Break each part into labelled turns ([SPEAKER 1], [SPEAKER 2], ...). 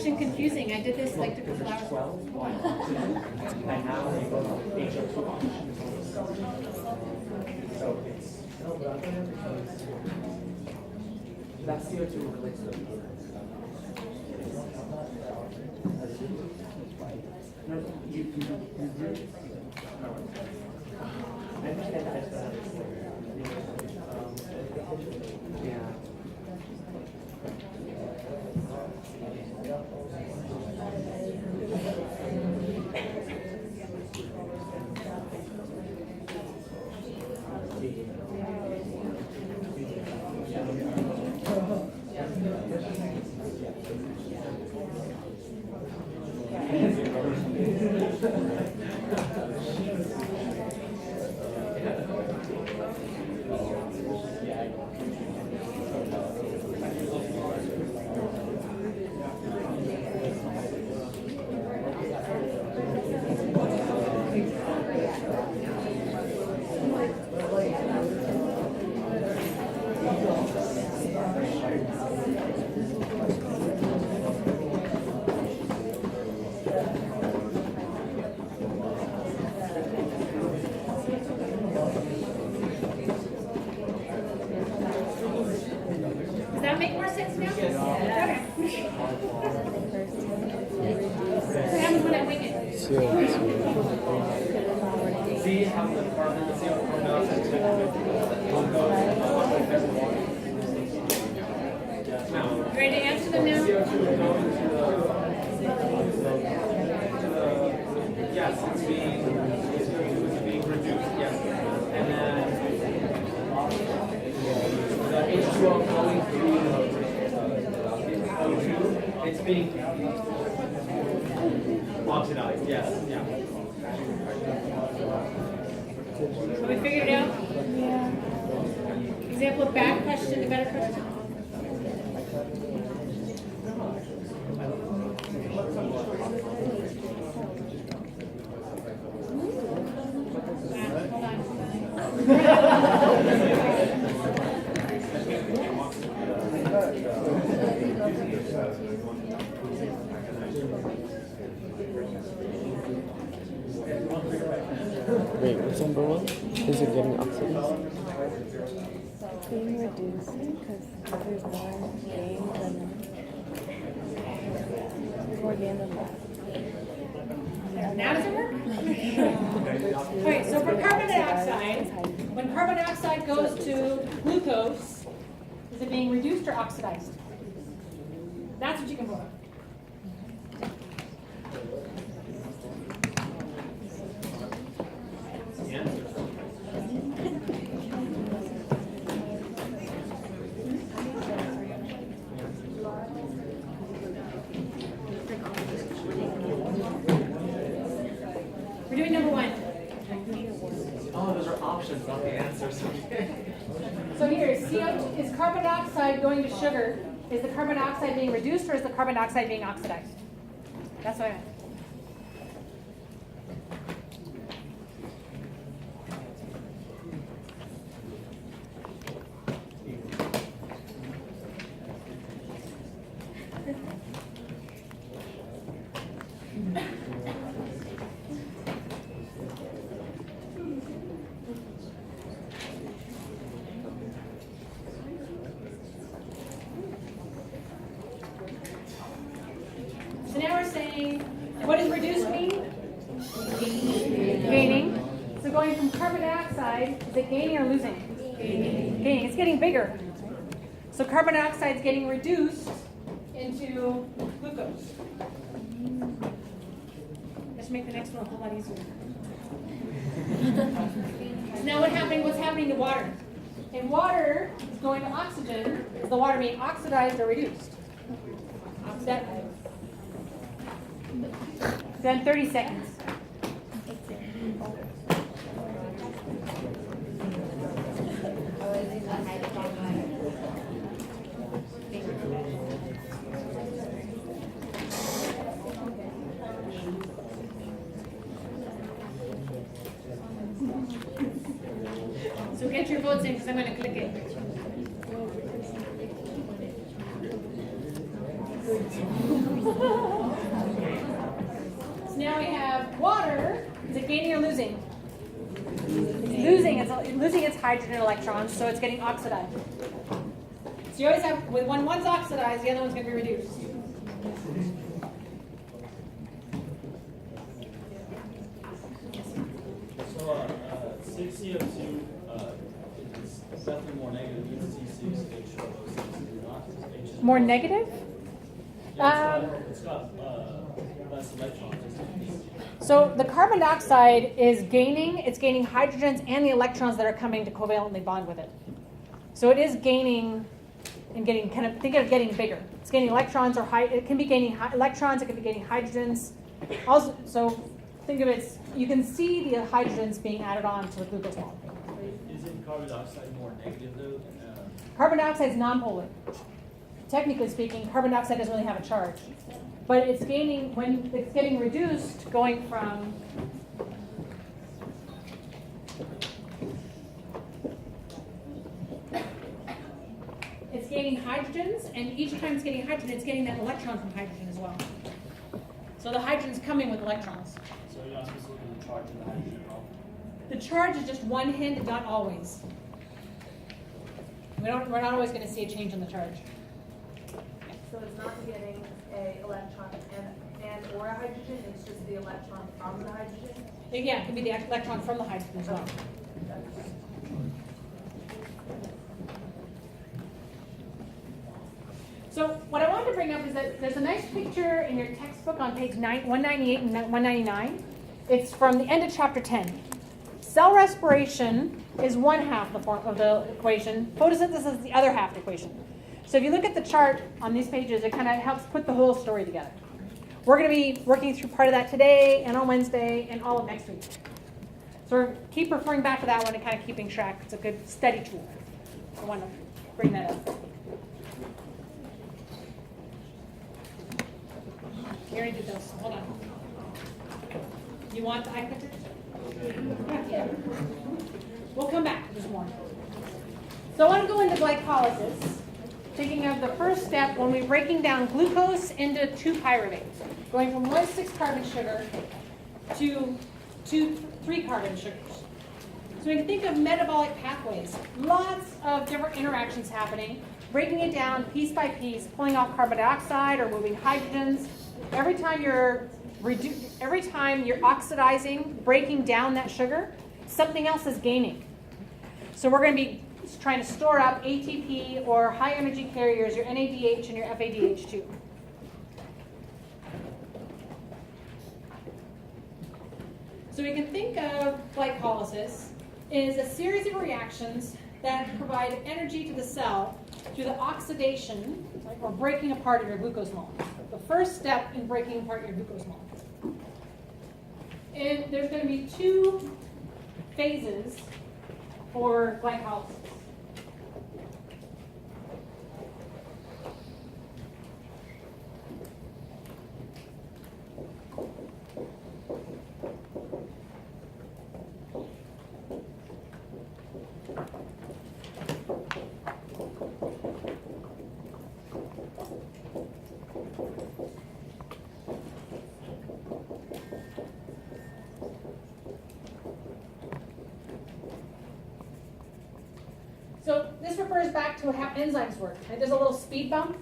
[SPEAKER 1] question confusing. I did this like a couple hours ago.
[SPEAKER 2] And now they go to HO2 oxygen. So it's that CO2 relates to the no, you do. I understand that. Yeah.
[SPEAKER 1] Does that make more sense now? Okay. What happens when I wing it?
[SPEAKER 2] See how the carbon dioxide
[SPEAKER 1] You ready to answer them now?
[SPEAKER 2] yes, it's being reduced, yes. And then the H2O going through O2, it's being oxidized, yes, yeah.
[SPEAKER 1] So we figured it out? Yeah. Example of bad question to better question.
[SPEAKER 3] Wait, what's number one? Is it getting oxidized?
[SPEAKER 4] Being reducing because there's more gain than more gain than less.
[SPEAKER 1] Now does it work? Okay, so for carbon dioxide, when carbon dioxide goes to glucose, is it being reduced or oxidized? That's what you can vote. We're doing number one.
[SPEAKER 2] Oh, those are options, not the answers.
[SPEAKER 1] So here, CO2, is carbon dioxide going to sugar? Is the carbon dioxide being reduced or is the carbon dioxide being oxidized? That's what I meant. So now we're saying, what does reduced mean? Gaining. So going from carbon dioxide, is it gaining or losing? Gaining. It's getting bigger. So carbon dioxide is getting reduced into glucose. Let's make the next one a whole lot easier. So now what's happening to water? And water is going to oxygen. Is the water being oxidized or reduced? Oxidized. Then 30 seconds. So get your votes in because I'm going to click it. So now we have water. Is it gaining or losing? It's losing its hydrogen electrons, so it's getting oxidized. So you always have, when one's oxidized, the other one's going to be reduced.
[SPEAKER 5] So 6CO2 is definitely more negative than C6H12O6. Not
[SPEAKER 1] More negative?
[SPEAKER 5] it's got less electrons.
[SPEAKER 1] So the carbon dioxide is gaining, it's gaining hydrogens and the electrons that are coming to covalently bond with it. So it is gaining and getting kind of, think of it getting bigger. It's gaining electrons or it can be gaining electrons, it can be gaining hydrogens. Also, so think of it, you can see the hydrogens being added on to the glucose molecule.
[SPEAKER 5] Isn't carbon dioxide more negative though?
[SPEAKER 1] Carbon dioxide is nonpolar. Technically speaking, carbon dioxide doesn't really have a charge. But it's gaining, when it's getting reduced, going from it's gaining hydrogens, and each time it's getting hydrogen, it's getting that electron from hydrogen as well. So the hydrogen's coming with electrons.
[SPEAKER 5] So you're not supposed to look at the charge of the hydrogen at all?
[SPEAKER 1] The charge is just one hint, not always. We're not always going to see a change in the charge.
[SPEAKER 6] So it's not getting a electron and or a hydrogen, it's just the electron from the hydrogen?
[SPEAKER 1] Yeah, it can be the electron from the hydrogen as well. So what I wanted to bring up is that there's a nice picture in your textbook on page 198 and 199. It's from the end of chapter 10. Cell respiration is one half of the equation. Photosynthesis is the other half of the equation. So if you look at the chart on these pages, it kind of helps put the whole story together. We're going to be working through part of that today and on Wednesday and all of next week. So keep referring back to that one and kind of keeping track. It's a good study tool. I want to bring that up. We already did those. Hold on. You want the eye pictures? Yeah. We'll come back. There's more. So I want to go into glycolysis. Thinking of the first step when we're breaking down glucose into 2-pyruvate, going from 1 6-carbon sugar to 2 3-carbon sugars. So we can think of metabolic pathways, lots of different interactions happening, breaking it down piece by piece, pulling off carbon dioxide or moving hydrogens. Every time you're oxidizing, breaking down that sugar, something else is gaining. So we're going to be trying to store up ATP or high energy carriers, your NADH and your FADH2. So we can think of glycolysis as a series of reactions that provide energy to the cell through the oxidation, right, or breaking apart of your glucose molecule. The first step in breaking apart your glucose molecule. And there's going to be 2 phases for glycolysis. So this refers back to how enzymes work. Right? There's a little speed bump.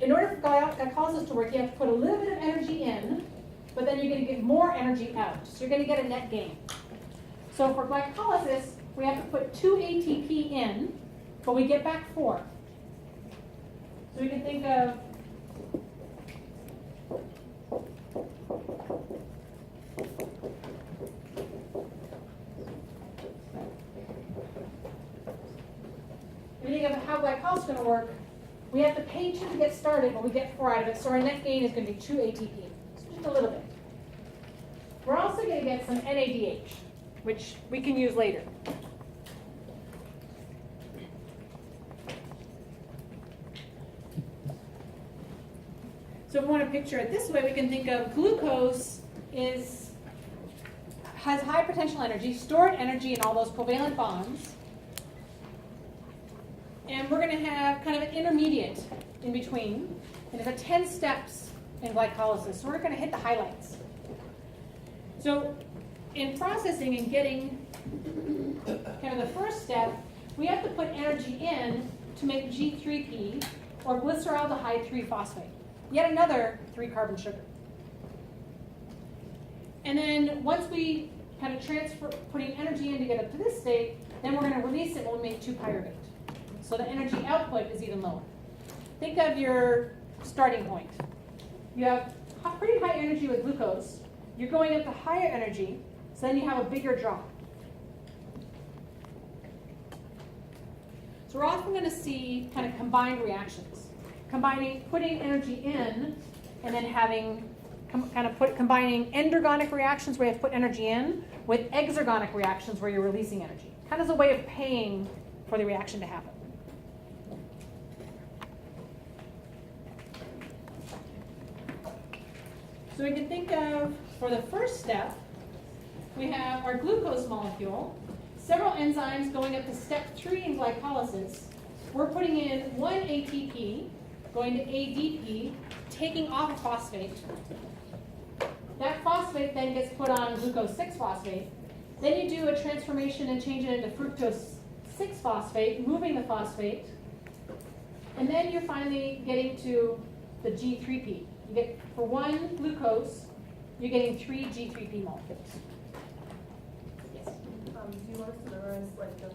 [SPEAKER 1] In order for glycolysis to work, you have to put a little bit of energy in, but then you're going to get more energy out. So you're going to get a net gain. So for glycolysis, we have to put 2 ATP in, but we get back 4. So we can think of how glycolysis is going to work. We have to pay 2 to get started, but we get 4 out of it. So our net gain is going to be 2 ATP. So just a little bit. We're also going to get some NADH, which we can use later. So if we want to picture it this way, we can think of glucose has high potential energy, stored energy in all those covalent bonds. And we're going to have kind of an intermediate in between. And there's 10 steps in glycolysis. So we're going to hit the highlights. So in processing and getting kind of the first step, we have to put energy in to make G3P, or glyceraldehyde 3-phosphate, yet another 3-carbon sugar. And then once we kind of transfer, putting energy in to get up to this state, then we're going to release it when we make 2-pyruvate. So the energy output is even lower. Think of your starting point. You have pretty high energy with glucose. You're going up to higher energy, so then you have a bigger drop. So we're often going to see kind of combined reactions. Putting energy in, and then having combining endergonic reactions where you have to put energy in with exergonic reactions where you're releasing energy. Kind of as a way of paying for the reaction to happen. So we can think of, for the first step, we have our glucose molecule, several enzymes going up to step 3 in glycolysis. We're putting in 1 ATP, going to ADP, taking off a phosphate. That phosphate then gets put on glucose 6-phosphate. Then you do a transformation and change it into fructose 6-phosphate, moving the phosphate. And then you're finally getting to the G3P. You get, for 1 glucose, you're getting 3 G3P molecules. Yes?
[SPEAKER 6] Do you want us to memorize like those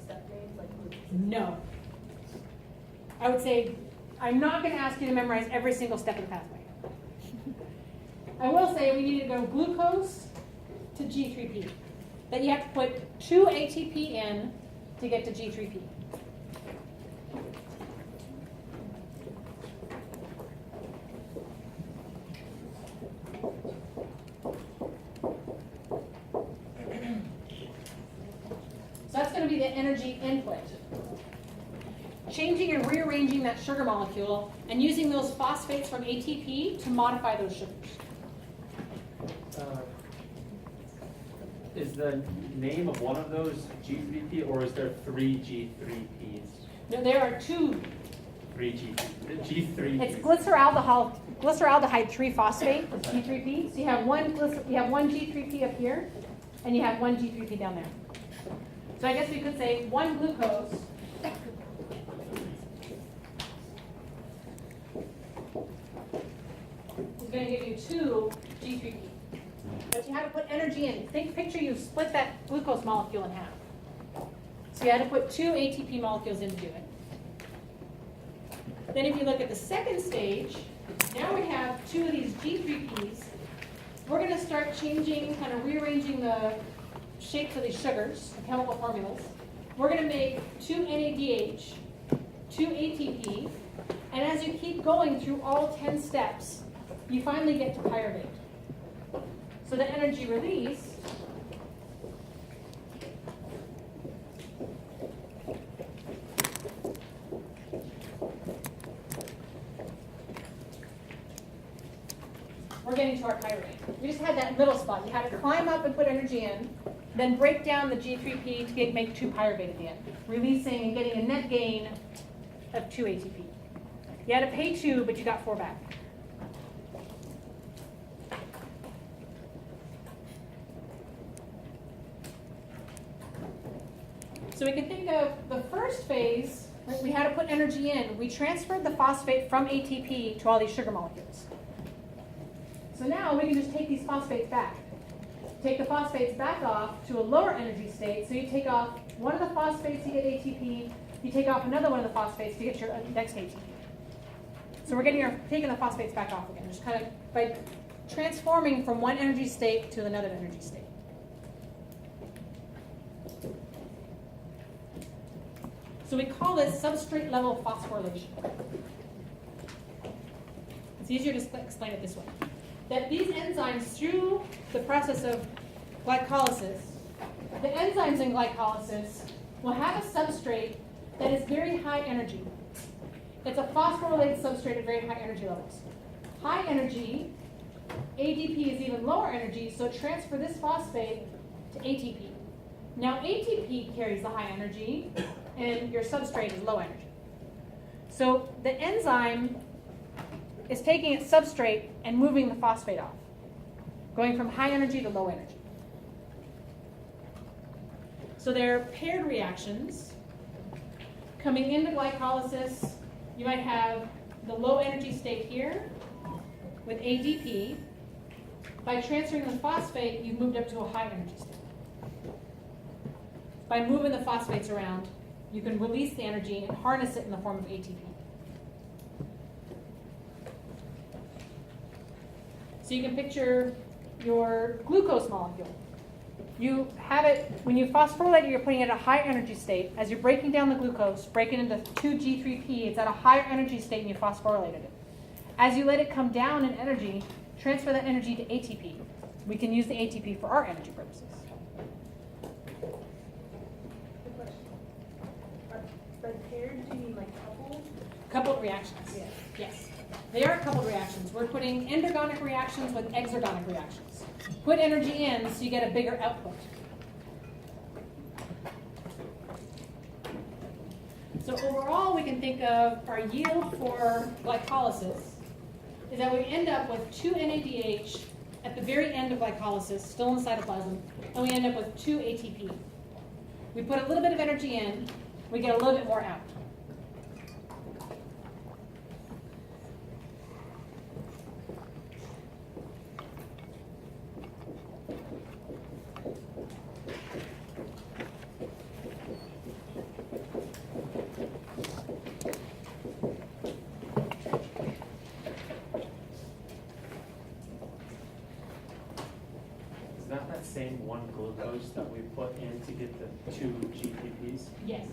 [SPEAKER 6] step names, like
[SPEAKER 1] No. I would say, I'm not going to ask you to memorize every single step of the pathway. I will say we need to go glucose to G3P. That you have to put 2 ATP in to get to G3P. So that's going to be the energy input. Changing and rearranging that sugar molecule and using those phosphates from ATP to modify those sugars.
[SPEAKER 2] Is the name of one of those G3P, or is there 3 G3Ps?
[SPEAKER 1] No, there are 2.
[SPEAKER 2] 3 G3Ps.
[SPEAKER 1] It's glyceraldehyde 3-phosphate, G3P. So you have one G3P up here, and you have 1 G3P down there. So I guess we could say 1 glucose is going to give you 2 G3P. But you had to put energy in. Picture you split that glucose molecule in half. So you had to put 2 ATP molecules in to do it. Then if you look at the second stage, now we have 2 of these G3Ps. We're going to start changing, kind of rearranging the shapes of these sugars, the chemical formulas. We're going to make 2 NADH, 2 ATP, and as you keep going through all 10 steps, you finally get to pyruvate. So the energy release we're getting to our pyruvate. We just had that middle spot. You had to climb up and put energy in, then break down the G3P to make 2 pyruvate at the end, releasing and getting a net gain of 2 ATP. You had to pay 2, but you got 4 back. So we can think of the first phase, right, we had to put energy in. We transferred the phosphate from ATP to all these sugar molecules. So now we can just take these phosphates back. Take the phosphates back off to a lower energy state. So you take off one of the phosphates to get ATP. You take off another one of the phosphates to get your next ATP. So we're taking the phosphates back off again, just kind of by transforming from one energy state to another energy state. So we call this substrate level phosphorylation. It's easier to explain it this way. That these enzymes, through the process of glycolysis, the enzymes in glycolysis will have a substrate that is very high energy. It's a phosphorylated substrate at very high energy levels. High energy, ADP is even lower energy, so transfer this phosphate to ATP. Now ATP carries the high energy, and your substrate is low energy. So the enzyme is taking its substrate and moving the phosphate off, going from high energy to low energy. So they're paired reactions. Coming into glycolysis, you might have the low energy state here with ADP. By transferring the phosphate, you've moved up to a high energy state. By moving the phosphates around, you can release the energy and harness it in the form of ATP. So you can picture your glucose molecule. You have it, when you phosphorylate it, you're putting it at a high energy state. As you're breaking down the glucose, break it into 2G3P, it's at a higher energy state and you phosphorylated it. As you let it come down in energy, transfer that energy to ATP. We can use the ATP for our energy purposes.
[SPEAKER 6] Good question. By paired, do you mean like coupled?
[SPEAKER 1] Coupled reactions.
[SPEAKER 6] Yeah.
[SPEAKER 1] Yes. They are coupled reactions. We're putting endergonic reactions with exergonic reactions. Put energy in so you get a bigger output. So overall, we can think of our yield for glycolysis is that we end up with 2 NADH at the very end of glycolysis, still in the cytoplasm, and we end up with 2 ATP. We put a little bit of energy in, we get a little bit more out.
[SPEAKER 2] Is that same one glucose that we put in to get the 2 GPPs?
[SPEAKER 1] Yes.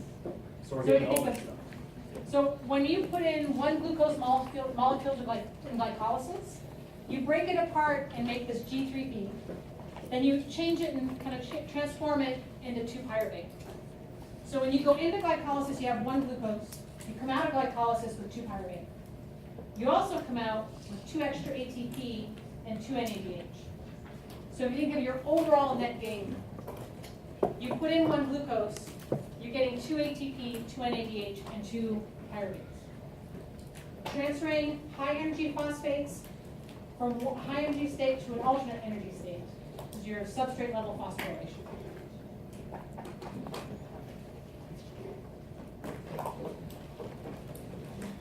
[SPEAKER 2] So we're
[SPEAKER 1] So
[SPEAKER 2] getting
[SPEAKER 1] you
[SPEAKER 2] all
[SPEAKER 1] think
[SPEAKER 2] this
[SPEAKER 1] of-
[SPEAKER 2] stuff.
[SPEAKER 1] So when you put in one glucose molecule in glycolysis, you break it apart and make this G3P. Then you change it and kind of transform it into 2-pyruvate. So when you go into glycolysis, you have one glucose. You come out of glycolysis with 2-pyruvate. You also come out with 2 extra ATP and 2 NADH. So if you think of your overall net gain, you put in one glucose, you're getting 2 ATP, 2 NADH, and 2 pyruvates. Transferring high energy phosphates from high energy state to an alternate energy state is your substrate level phosphorylation.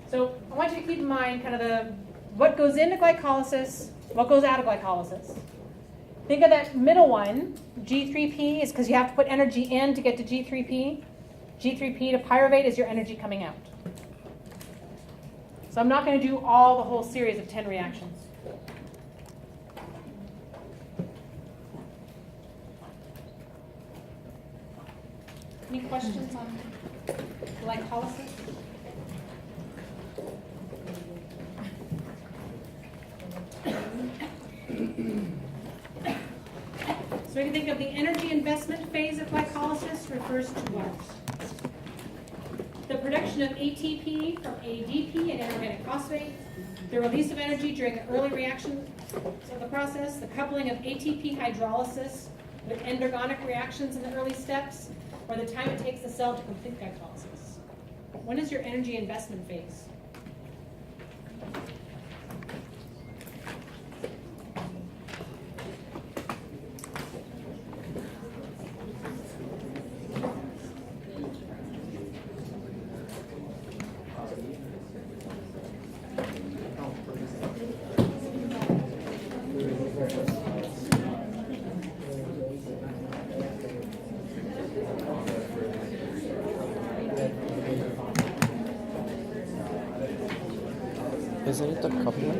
[SPEAKER 1] So I want you to keep in mind kind of what goes into glycolysis, what goes out of glycolysis. Think of that middle one, G3P, is because you have to put energy in to get to G3P. G3P to pyruvate is your energy coming out. So I'm not going to do all the whole series of 10 reactions. Any questions on glycolysis? So when you think of the energy investment phase of glycolysis refers to what? The production of ATP from ADP and inorganic phosphate, the release of energy during the early reaction of the process, the coupling of ATP hydrolysis with endergonic reactions in the early steps, or the time it takes the cell to complete glycolysis. When is your energy investment phase?
[SPEAKER 3] Isn't it the coupling?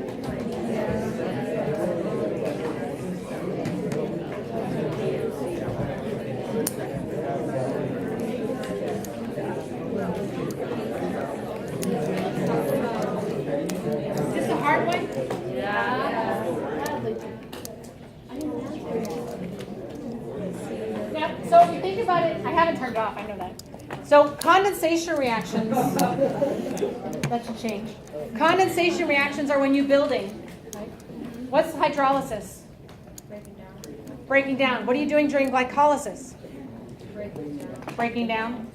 [SPEAKER 1] Is this a hard one? Yeah, so if you think about it, I haven't turned it off, I know that. So condensation reactions, that should change. Condensation reactions are when you're building. Right? What's hydrolysis?
[SPEAKER 6] Breaking down.
[SPEAKER 1] Breaking down. What are you doing during glycolysis?
[SPEAKER 6] Breaking down.
[SPEAKER 1] Breaking down.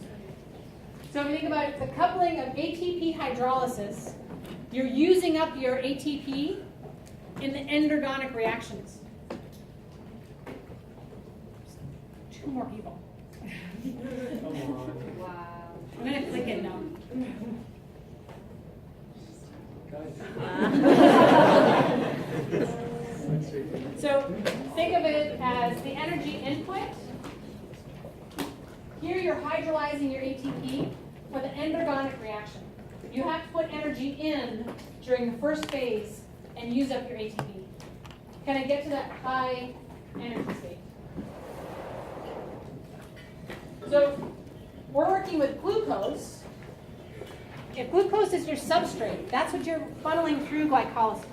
[SPEAKER 1] So if you think about it, the coupling of ATP hydrolysis you're using up your ATP in the endergonic reactions. 2 more people.
[SPEAKER 2] Come on.
[SPEAKER 1] I'm going to click it now. So think of it as the energy input. Here you're hydrolyzing your ATP for the endergonic reaction. You have to put energy in during the first phase and use up your ATP. Can I get to that high energy state? So we're working with glucose. If glucose is your substrate, that's what you're funneling through glycolysis.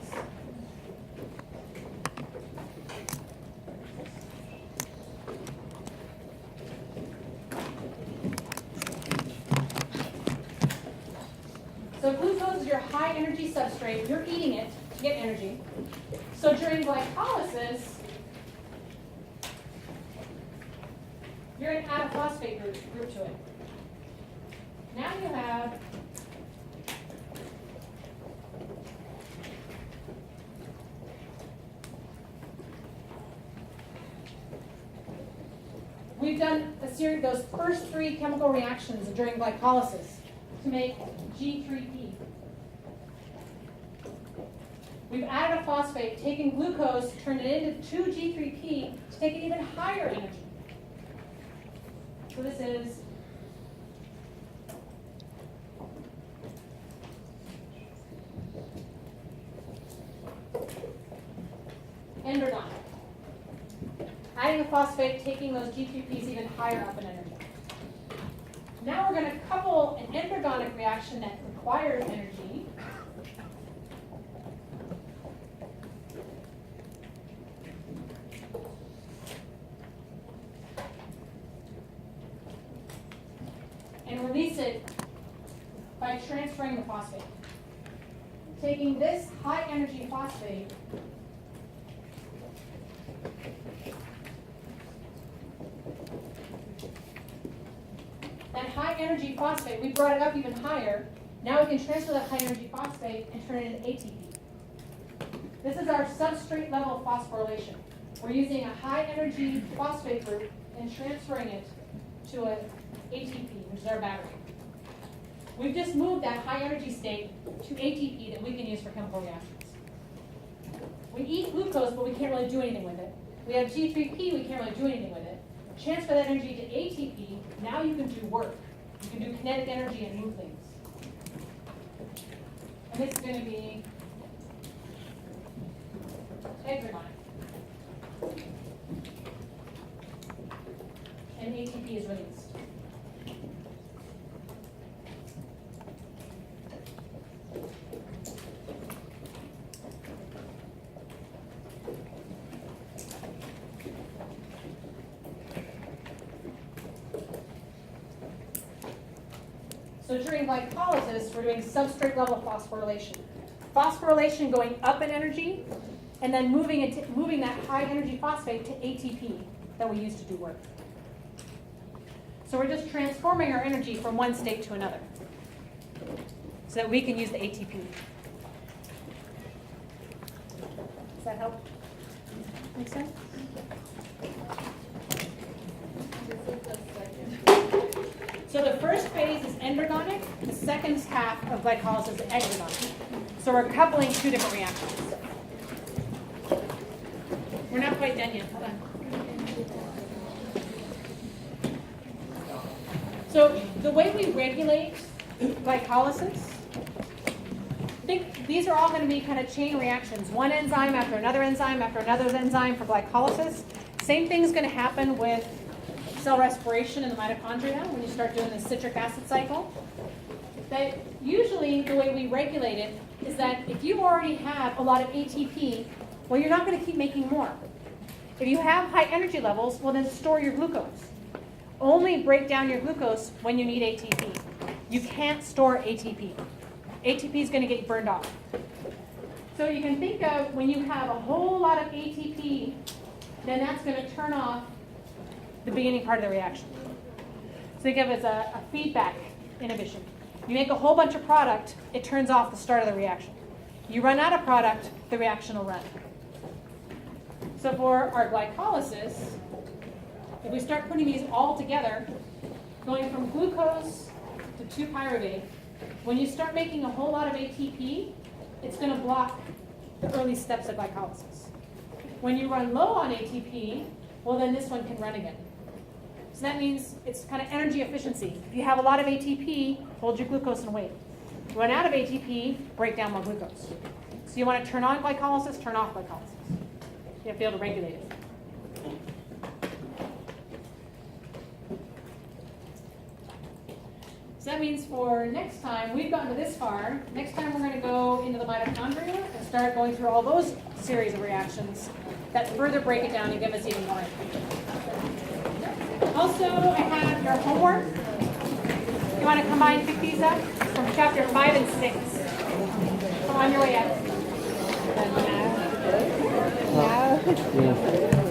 [SPEAKER 1] So glucose is your high energy substrate. You're eating it to get energy. So during glycolysis, you're going to add a phosphate group to it. Now you have we've done a series, those first 3 chemical reactions during glycolysis to make G3P. We've added a phosphate, taken glucose, turned it into 2G3P to take an even higher energy. So this is endergonic. Adding a phosphate, taking those G3Ps even higher up in energy. Now we're going to couple an endergonic reaction that requires energy and release it by transferring the phosphate. Taking this high energy phosphate that high energy phosphate, we brought it up even higher. Now we can transfer that high energy phosphate and turn it into ATP. This is our substrate level phosphorylation. We're using a high energy phosphate group and transferring it to an ATP, which is our battery. We've just moved that high energy state to ATP that we can use for chemical reactions. We eat glucose, but we can't really do anything with it. We have G3P, we can't really do anything with it. Transfer that energy to ATP, now you can do work. You can do kinetic energy and move things. And this is going to be endergonic. And ATP is released. So during glycolysis, we're doing substrate level phosphorylation. Phosphorylation going up in energy, and then moving that high energy phosphate to ATP that we use to do work. So we're just transforming our energy from one state to another so that we can use the ATP. Does that help? Make sense? So the first phase is endergonic, the second half of glycolysis is exergonic. So we're coupling 2 different reactions. We're not quite done yet, hold on. So the way we regulate glycolysis, think these are all going to be kind of chain reactions. One enzyme after another enzyme after another enzyme for glycolysis. Same thing's going to happen with cell respiration in the mitochondria when you start doing the citric acid cycle. That usually the way we regulate it is that if you already have a lot of ATP, well, you're not going to keep making more. If you have high energy levels, well, then store your glucose. Only break down your glucose when you need ATP. You can't store ATP. ATP is going to get burned off. So you can think of when you have a whole lot of ATP, then that's going to turn off the beginning part of the reaction. So think of it as a feedback inhibition. You make a whole bunch of product, it turns off the start of the reaction. You run out of product, the reaction will run. So for our glycolysis, if we start putting these all together, going from glucose to 2-pyruvate, when you start making a whole lot of ATP, it's going to block the early steps of glycolysis. When you run low on ATP, well then this one can run again. So that means it's kind of energy efficiency. If you have a lot of ATP, hold your glucose and wait. Run out of ATP, break down more glucose. So you want to turn on glycolysis, turn off glycolysis. You have to be able to regulate it. So that means for next time, we've gotten to this far. Next time we're going to go into the mitochondria and start going through all those series of reactions that further break it down and give us even more information. Also, I have your homework. You want to combine, pick these up from chapter 5 and 6. Come on your way out.
[SPEAKER 4] Now.
[SPEAKER 3] Yeah.